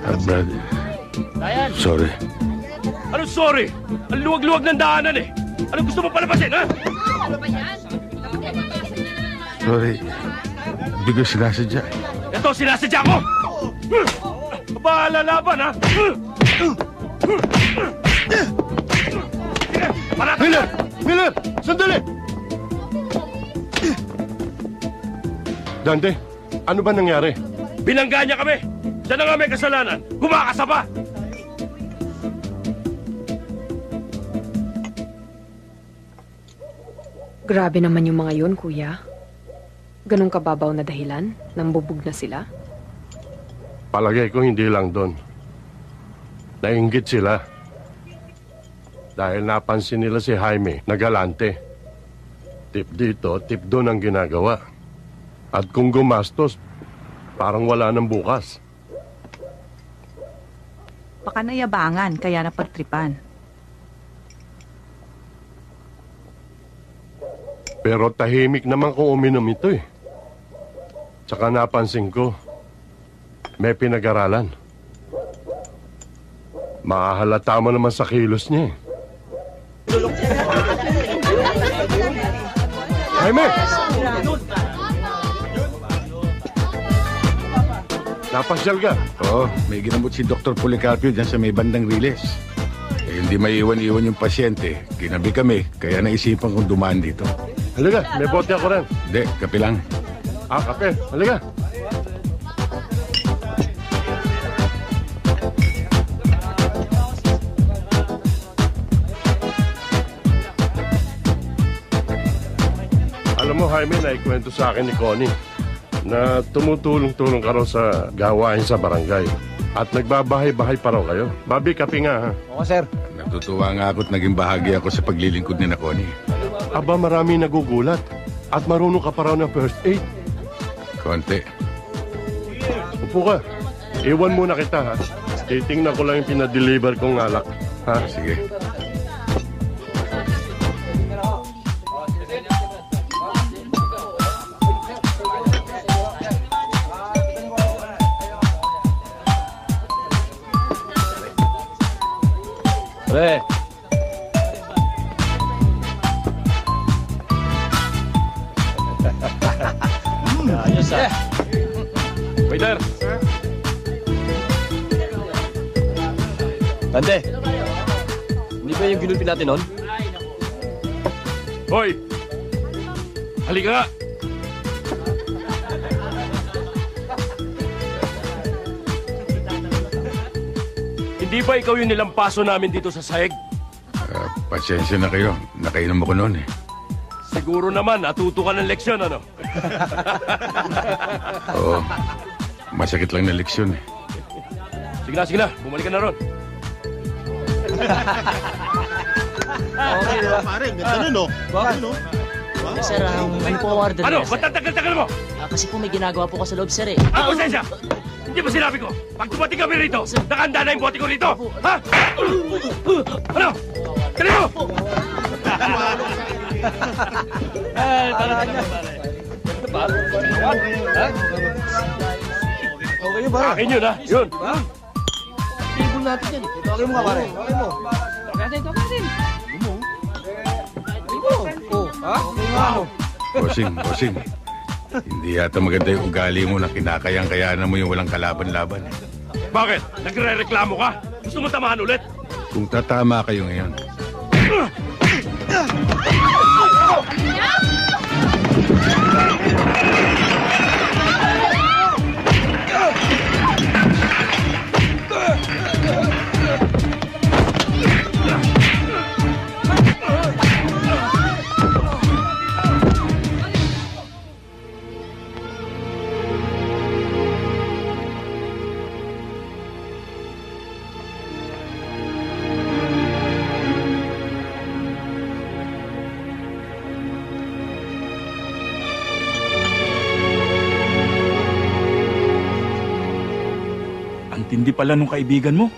Brad, sorry. Anong sorry? Ang luwag-luwag ng daanan eh. Anong gusto mo palabasin, ha? Sorry. Hindi ko sinasadya. Ito, sinasadya ko! Bahala laban, ha? Miller! Miller! Sandali! Dante, ano ba nangyari? Binangga niya kami! Siya na nga may kasalanan! Kumakasa pa! Grabe naman yung mga yun, kuya. Ganong kababaw na dahilan? Nambubog na sila? Palagay ko hindi lang doon. Nainggit sila. Dahil napansin nila si Jaime na galante. Tip dito, tip doon ang ginagawa. At kung gumastos, parang wala nang bukas. Baka nayabangan, kaya napagtripan. Pero tahimik naman kung uminom ito eh. Tsaka napansin ko, may pinag-aralan. Mahahalata mo naman sa kilos niya eh. Jaime! Napasyal ka? Oo, may ginamot si Dr. Policarpio dyan sa may bandang Riles. Eh, hindi maiwan-iwan yung pasyente. Kinabi kami, kaya naisipan kong dumaan dito. Halika, may bote ako rin. Hindi, kape lang. Ah, kape. Halika. Alam mo, Jaime, naikwento sa akin ni Connie na tumutulong-tulong ka raw sa gawain sa barangay. At nagbabahay-bahay pa raw kayo. Babi, kape nga, ha? Oo, sir. Natutuwa nga ako at naging bahagi ako sa paglilingkod ni Connie. Aba, marami nagugulat. At marunong ka pa raw ng first aid. Konti. Upo ka. Iwan muna kita, ha? Titingnan ko lang yung pinadeliver kong alak. Ha? Sige. Pre! Ayos ah. Waiter! Tante! Hindi ba yung ginulpi natin nun? Hoy! Halika nga! Hindi ba ikaw yung nilampaso namin dito sa sahig? Pasensya na kayo. Nakainom ako noon eh. Siguro naman, natuto ka ng leksyon, ano? Oo. Masakit lang na leksyon eh. Sige na. Bumalik ka na ron. Okay, diba? Pare, ganda nun, no? Bakit, no? Sir, ano po order Ano? niya, Ba't sir? tagal-tagal mo? Kasi po may ginagawa po ko sa loob, sir, eh. Pasensya! Hindi ba sinabi ko? Pag dumating kami rito, nakahanda na yung bote ko rito! Ha? Ano? Kali mo! Okay yun, pare. Akin yun, ha? Yun! Tibol natin yan. Okay mo nga, pare. Okay mo. Ha? Okay nga, no? Bossing. Hindi yata maganda yung ugali mo na kinakayang-kayanan mo yung walang kalaban-laban. Bakit? Nagre-reklamo ka? Gusto mo tamahan ulit? Kung tatama kayo ngayon, Hindi pala nung kaibigan mo.